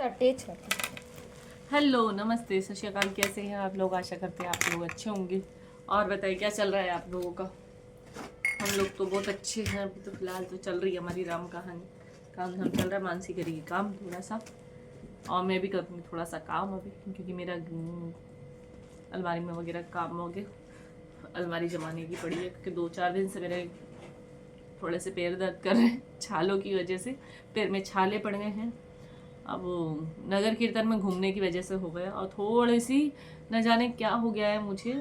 Attach है। Hello, नमस्ते, सत श्री अकाल। कैसे हैं आप लोग? आशा करते हैं आप लोग अच्छे होंगे। और बताइए क्या चल रहा है आप लोगों का? हम लोग तो बहुत अच्छे हैं। अभी तो फिलहाल तो चल रही है हमारी राम कहानी। काम धाम चल रहा है। मानसी करेगी काम थोड़ा सा, और मैं भी करूँगी थोड़ा सा काम अभी, क्योंकि मेरा अलमारी में वगैरह काम हो गया। अलमारी जमाने की पड़ी है, क्योंकि 2-4 दिन से मेरे थोड़े से पैर दर्द कर रहे हैं छालों की वजह से। पैर में छाले पड़ गए हैं। अब नगर कीर्तन में घूमने की वजह से हो गया, और थोड़ी सी न जाने क्या हो गया है मुझे,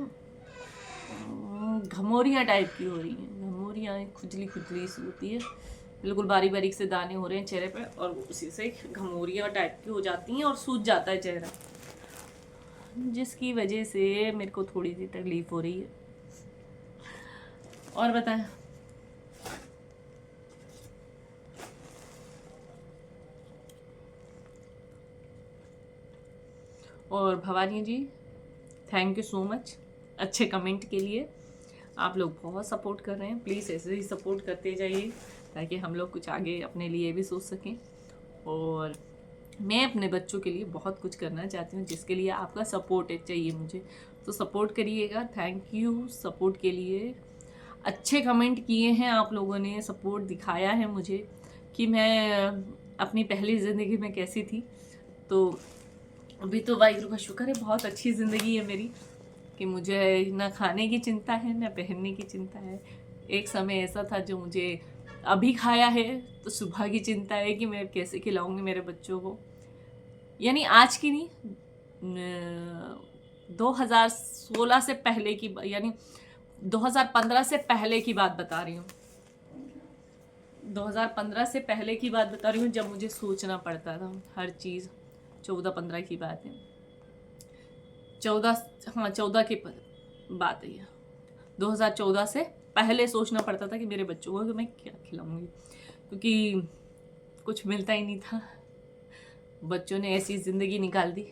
घमोरियाँ टाइप की हो रही हैं। घमोरियाँ खुजली खुजली सी होती है, बिल्कुल बारीक बारीक से दाने हो रहे हैं चेहरे पे, और उसी से घमोरियाँ टाइप की हो जाती हैं और सूज जाता है चेहरा, जिसकी वजह से मेरे को थोड़ी सी तकलीफ हो रही है। और बताएं। और भवानी जी, थैंक यू सो मच अच्छे कमेंट के लिए। आप लोग बहुत सपोर्ट कर रहे हैं। प्लीज़ ऐसे ही सपोर्ट करते जाइए, ताकि हम लोग कुछ आगे अपने लिए भी सोच सकें। और मैं अपने बच्चों के लिए बहुत कुछ करना चाहती हूँ, जिसके लिए आपका सपोर्ट चाहिए मुझे, तो सपोर्ट करिएगा। थैंक यू सपोर्ट के लिए। अच्छे कमेंट किए हैं आप लोगों ने, सपोर्ट दिखाया है मुझे कि मैं अपनी पहली ज़िंदगी में कैसी थी। तो अभी तो वाहिगुरु का शुक्र है, बहुत अच्छी ज़िंदगी है मेरी, कि मुझे ना खाने की चिंता है ना पहनने की चिंता है। एक समय ऐसा था जो मुझे अभी खाया है तो सुबह की चिंता है कि मैं कैसे खिलाऊंगी मेरे बच्चों को। यानी आज की नहीं, 2016 से पहले की, यानी 2015 से पहले की बात बता रही हूँ। 2015 से पहले की बात बता रही हूँ, जब मुझे सोचना पड़ता था हर चीज़। 14-15 की बात है। 14 की बात है ये। 2014 से पहले सोचना पड़ता था कि मेरे बच्चों को कि मैं क्या खिलाऊंगी, क्योंकि कुछ मिलता ही नहीं था। बच्चों ने ऐसी ज़िंदगी निकाल दी।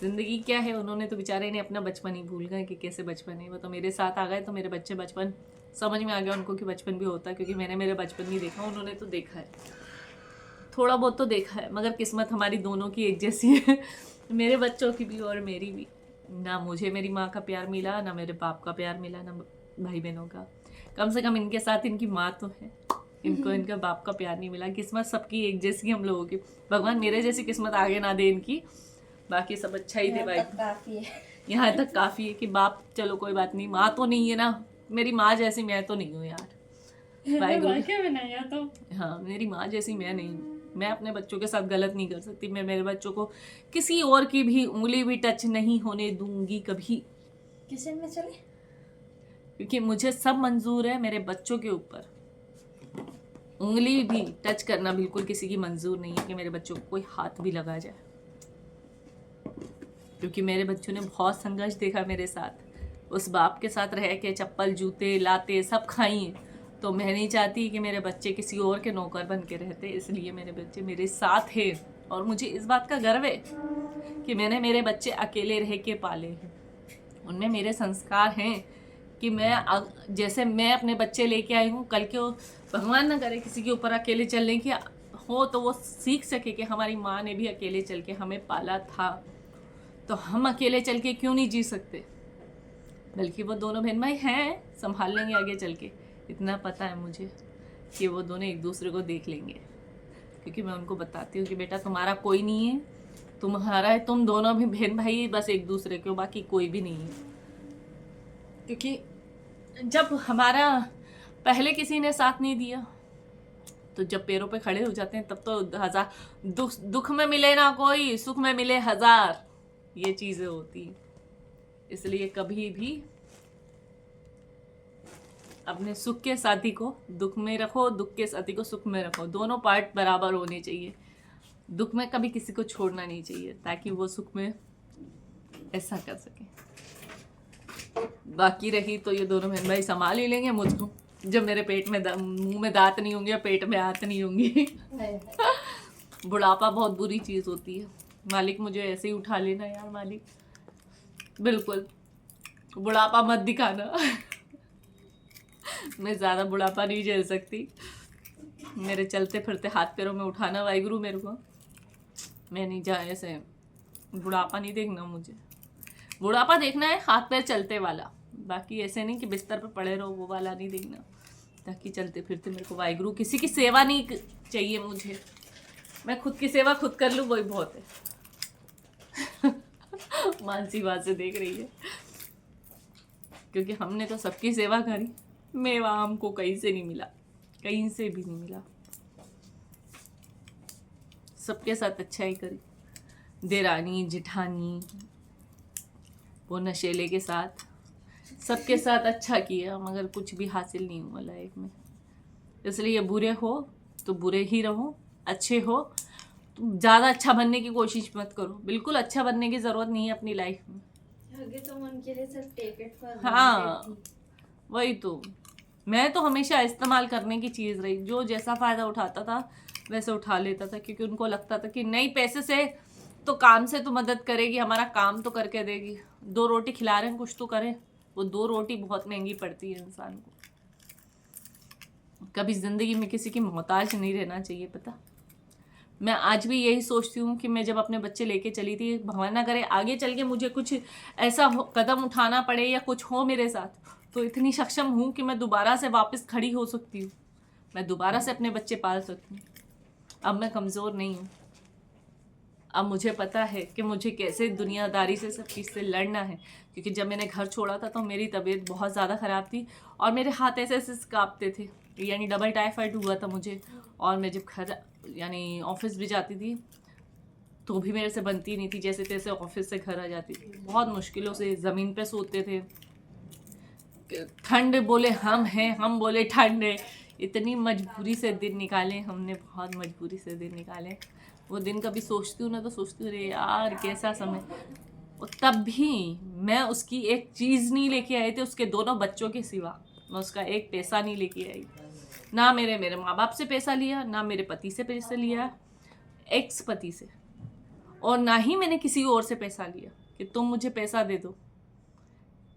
ज़िंदगी क्या है, उन्होंने तो बेचारे ने अपना बचपन ही भूल गए कि कैसे बचपन है। वो तो मेरे साथ आ गए, तो मेरे बच्चे बचपन समझ में आ गया उनको कि बचपन भी होता है, क्योंकि मैंने मेरे बचपन नहीं देखा, उन्होंने तो देखा है, थोड़ा बहुत तो देखा है। मगर किस्मत हमारी दोनों की एक जैसी है, मेरे बच्चों की भी और मेरी भी। ना मुझे मेरी माँ का प्यार मिला, ना मेरे बाप का प्यार मिला, ना भाई बहनों का। कम से कम इनके साथ इनकी माँ तो है, इनको इनका बाप का प्यार नहीं मिला। किस्मत सबकी एक जैसी हम लोगों की। भगवान मेरे जैसी किस्मत आगे ना दे इनकी, बाकी सब अच्छा ही दे भाई। काफी है, यहाँ तक काफ़ी है कि बाप, चलो कोई बात नहीं, माँ तो नहीं है ना मेरी माँ जैसी, मैं तो नहीं हूँ यार भाई गुरु। तो हाँ, मेरी माँ जैसी मैं नहीं हूँ। मैं अपने बच्चों के साथ गलत नहीं कर सकती। मैं मेरे बच्चों को किसी और की भी उंगली भी टच नहीं होने दूंगी कभी, किचन में चले, क्योंकि मुझे सब मंजूर है। मेरे बच्चों के ऊपर उंगली भी टच करना बिल्कुल किसी की मंजूर नहीं है, कि मेरे बच्चों को कोई हाथ भी लगा जाए, क्योंकि मेरे बच्चों ने बहुत संघर्ष देखा मेरे साथ। उस बाप के साथ रह के चप्पल जूते लाते सब खाई हैं। तो मैं नहीं चाहती कि मेरे बच्चे किसी और के नौकर बन के रहते, इसलिए मेरे बच्चे मेरे साथ हैं। और मुझे इस बात का गर्व है कि मैंने मेरे बच्चे अकेले रह के पाले हैं। उनमें मेरे संस्कार हैं कि मैं जैसे मैं अपने बच्चे लेके आई हूँ, कल के भगवान ना करे किसी के ऊपर अकेले चलने की हो, तो वो सीख सके कि हमारी माँ ने भी अकेले चल के हमें पाला था, तो हम अकेले चल के क्यों नहीं जी सकते। बल्कि वो दोनों बहन भाई हैं, संभाल लेंगे आगे चल के। इतना पता है मुझे कि वो दोनों एक दूसरे को देख लेंगे, क्योंकि मैं उनको बताती हूँ कि बेटा तुम्हारा कोई नहीं है, तुम्हारा है, तुम दोनों भी बहन भाई बस एक दूसरे के हो, बाकी कोई भी नहीं है। क्योंकि जब हमारा पहले किसी ने साथ नहीं दिया, तो जब पैरों पे खड़े हो जाते हैं, तब तो हजार दुख में मिले ना कोई, सुख में मिले हजार, ये चीजें होती हैं। इसलिए कभी भी अपने सुख के साथी को दुख में रखो, दुख के साथी को सुख में रखो। दोनों पार्ट बराबर होने चाहिए। दुख में कभी किसी को छोड़ना नहीं चाहिए, ताकि वो सुख में ऐसा कर सके। बाकी रही तो ये दोनों बहन भाई संभाल ही लेंगे मुझको, जब मेरे पेट में मुंह में दांत नहीं होंगे, पेट में हाथ नहीं होंगी। बुढ़ापा बहुत बुरी चीज़ होती है। मालिक मुझे ऐसे ही उठा लेना यार मालिक, बिल्कुल बुढ़ापा मत दिखाना। मैं ज़्यादा बुढ़ापा नहीं झेल सकती। मेरे चलते फिरते हाथ पैरों में उठाना वाहिगुरु मेरे को, मैं नहीं जा ऐसे बुढ़ापा नहीं देखना मुझे। बुढ़ापा देखना है हाथ पैर चलते वाला, बाकी ऐसे नहीं कि बिस्तर पर पड़े रहो, वो वाला नहीं देखना। ताकि चलते फिरते मेरे को वाहिगुरु किसी की सेवा नहीं चाहिए मुझे, मैं खुद की सेवा खुद कर लूँ वही बहुत है। मानसी बात से देख रही है, क्योंकि हमने तो सबकी सेवा करी, मेवा हमको कहीं से नहीं मिला, कहीं से भी नहीं मिला। सबके साथ अच्छा ही करी, देरानी जिठानी वो नशेले के साथ सबके साथ अच्छा किया, मगर कुछ भी हासिल नहीं हुआ लाइफ में। इसलिए बुरे हो तो बुरे ही रहो, अच्छे हो तो ज़्यादा अच्छा बनने की कोशिश मत करो। बिल्कुल अच्छा बनने की ज़रूरत नहीं है अपनी लाइफ में। आगे तो मन के लिए सिर्फ टेक इट फॉर हाँ वही तो, मैं तो हमेशा इस्तेमाल करने की चीज़ रही, जो जैसा फ़ायदा उठाता था वैसे उठा लेता था, क्योंकि उनको लगता था कि नहीं पैसे से तो काम से तो मदद करेगी, हमारा काम तो करके देगी, 2 रोटी खिला रहे हैं कुछ तो करें। वो 2 रोटी बहुत महंगी पड़ती है इंसान को। कभी ज़िंदगी में किसी की मोहताज नहीं रहना चाहिए। पता, मैं आज भी यही सोचती हूँ कि मैं जब अपने बच्चे लेके चली थी, भगवान ना करे आगे चल के मुझे कुछ ऐसा कदम उठाना पड़े या कुछ हो मेरे साथ, तो इतनी सक्षम हूँ कि मैं दोबारा से वापस खड़ी हो सकती हूँ, मैं दोबारा से अपने बच्चे पाल सकती हूँ। अब मैं कमज़ोर नहीं हूँ। अब मुझे पता है कि मुझे कैसे दुनियादारी से सब चीज़ से लड़ना है, क्योंकि जब मैंने घर छोड़ा था तो मेरी तबीयत बहुत ज़्यादा ख़राब थी और मेरे हाथ ऐसे ऐसे काँपते थे, यानी डबल टाइफाइड हुआ था मुझे। और मैं जब घर यानी ऑफिस भी जाती थी तो भी मेरे से बनती नहीं थी, जैसे तैसे ऑफिस से घर आ जाती थी, बहुत मुश्किलों से ज़मीन पे सोते थे। ठंड बोले हम हैं, हम बोले ठंड है। इतनी मजबूरी से दिन निकाले हमने, बहुत मजबूरी से दिन निकाले। वो दिन कभी सोचती हूँ ना तो सोचती हूँ अरे यार कैसा समय। और तब भी मैं उसकी एक चीज़ नहीं लेके आई थी, उसके दोनों बच्चों के सिवा मैं उसका एक पैसा नहीं लेके आई। ना मेरे माँ बाप से पैसा लिया, ना मेरे पति से पैसा लिया, एक्स पति से, और ना ही मैंने किसी और से पैसा लिया कि तुम मुझे पैसा दे दो,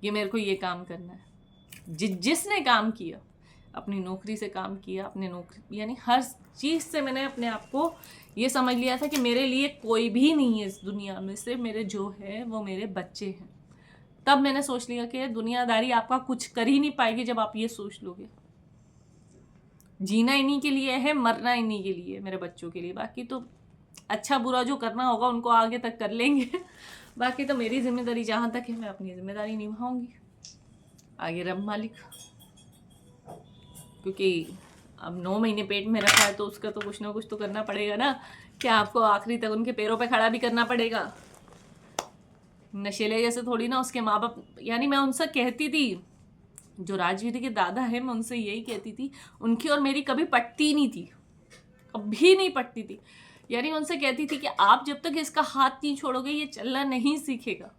ये मेरे को ये काम करना है। जिसने काम किया, अपनी नौकरी से काम किया, अपने नौकरी यानी हर चीज़ से मैंने अपने आप को ये समझ लिया था कि मेरे लिए कोई भी नहीं है इस दुनिया में, सिर्फ मेरे जो है वो मेरे बच्चे हैं। तब मैंने सोच लिया कि दुनियादारी आपका कुछ कर ही नहीं पाएगी जब आप ये सोच लोगे। जीना इन्हीं के लिए है, मरना इन्हीं के लिए, मेरे बच्चों के लिए। बाकी तो अच्छा बुरा जो करना होगा उनको आगे तक कर लेंगे। बाकी तो मेरी जिम्मेदारी जहाँ तक है मैं अपनी जिम्मेदारी निभाऊंगी, आगे रब मालिक। क्योंकि अब 9 महीने पेट में रखा है तो उसका तो कुछ ना कुछ तो करना पड़ेगा ना, क्या आपको आखिरी तक उनके पैरों पे खड़ा भी करना पड़ेगा। नशेले जैसे थोड़ी ना उसके माँ बाप, यानी मैं उनसे कहती थी, जो राजवीर के दादा है, मैं उनसे यही कहती थी, उनकी और मेरी कभी पटती नहीं थी, कभी नहीं पटती थी। यानी उनसे कहती थी कि आप जब तक इसका हाथ नहीं छोड़ोगे ये चलना नहीं सीखेगा।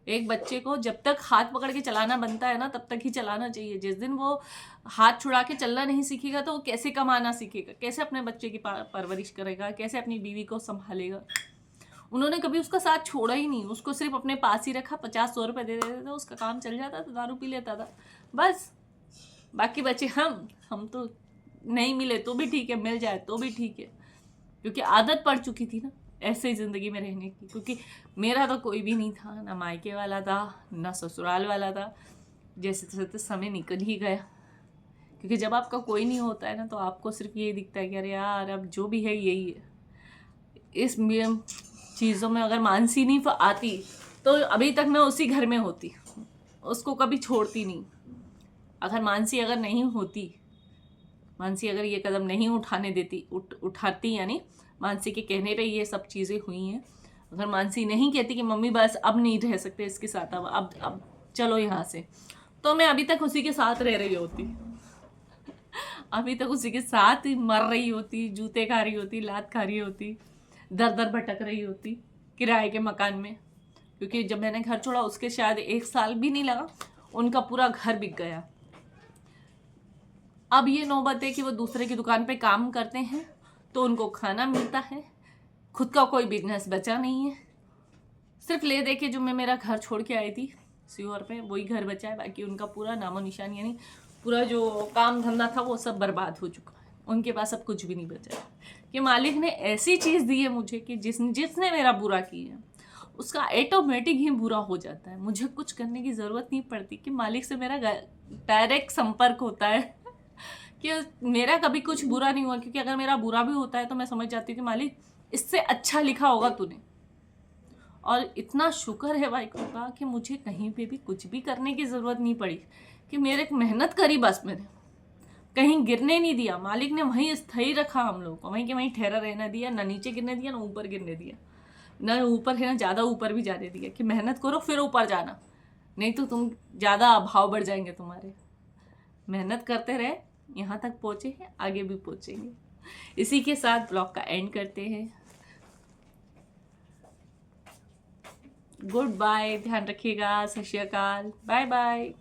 एक बच्चे को जब तक हाथ पकड़ के चलाना बनता है ना तब तक ही चलाना चाहिए। जिस दिन वो हाथ छुड़ा के चलना नहीं सीखेगा तो वो कैसे कमाना सीखेगा, कैसे अपने बच्चे की परवरिश करेगा, कैसे अपनी बीवी को संभालेगा। उन्होंने कभी उसका साथ छोड़ा ही नहीं, उसको सिर्फ अपने पास ही रखा, 50-100 रुपये दे देते थे, उसका काम चल जाता था, दारू पी लेता था बस। बाकी बच्चे हम तो नहीं मिले तो भी ठीक है, मिल जाए तो भी ठीक है, क्योंकि आदत पड़ चुकी थी ना ऐसे ही ज़िंदगी में रहने की। क्योंकि मेरा तो कोई भी नहीं था, ना मायके वाला था ना ससुराल वाला था, जैसे तैसे समय निकल ही गया। क्योंकि जब आपका कोई नहीं होता है ना तो आपको सिर्फ यही दिखता है कि अरे यार अब जो भी है यही है। इस चीज़ों में अगर मानसी नहीं आती तो अभी तक मैं उसी घर में होती, उसको कभी छोड़ती नहीं। अगर मानसी अगर नहीं होती, मानसी अगर ये कदम नहीं उठाने देती, उठाती, यानी मानसी के कहने पे ये सब चीज़ें हुई हैं। अगर मानसी नहीं कहती कि मम्मी बस अब नहीं रह सकते इसके साथ, अब चलो यहाँ से, तो मैं अभी तक उसी के साथ रह रही होती, अभी तक उसी के साथ ही मर रही होती, जूते खा रही होती, लात खा रही होती, दर दर भटक रही होती किराए के मकान में। क्योंकि जब मैंने घर छोड़ा उसके शायद 1 साल भी नहीं लगा, उनका पूरा घर बिक गया। अब ये नौबत है कि वो दूसरे की दुकान पे काम करते हैं तो उनको खाना मिलता है, खुद का कोई बिजनेस बचा नहीं है। सिर्फ ले दे के जो मैं मेरा घर छोड़ के आई थी सीहोर पे, वही घर बचा है। बाकी उनका पूरा नामो निशान, यानी पूरा जो काम धंधा था वो सब बर्बाद हो चुका है। उनके पास अब कुछ भी नहीं बचा है। कि मालिक ने ऐसी चीज़ दी है मुझे कि जिसने मेरा बुरा किया उसका ऑटोमेटिक ही बुरा हो जाता है। मुझे कुछ करने की ज़रूरत नहीं पड़ती कि मालिक से मेरा डायरेक्ट संपर्क होता है कि मेरा कभी कुछ बुरा नहीं हुआ, क्योंकि अगर मेरा बुरा भी होता है तो मैं समझ जाती हूँ कि मालिक इससे अच्छा लिखा होगा तूने। और इतना शुक्र है वाहिगुरू का कि मुझे कहीं पे भी कुछ भी करने की ज़रूरत नहीं पड़ी, कि मेरे मेहनत करी बस, मैंने कहीं गिरने नहीं दिया। मालिक ने वहीं स्थायी रखा हम लोग को, वहीं के वहीं ठहरा रहना दिया, ना नीचे गिरने दिया ना ऊपर गिरने दिया, ना ऊपर है ना ज़्यादा ऊपर भी जाने दिया कि मेहनत करो फिर ऊपर जाना, नहीं तो तुम ज़्यादा अभाव बढ़ जाएंगे तुम्हारे। मेहनत करते रहे, यहाँ तक पहुँचे हैं, आगे भी पहुँचेंगे। इसी के साथ ब्लॉग का एंड करते हैं। गुड बाय, ध्यान रखिएगा, सत श्री अकाल, बाय बाय।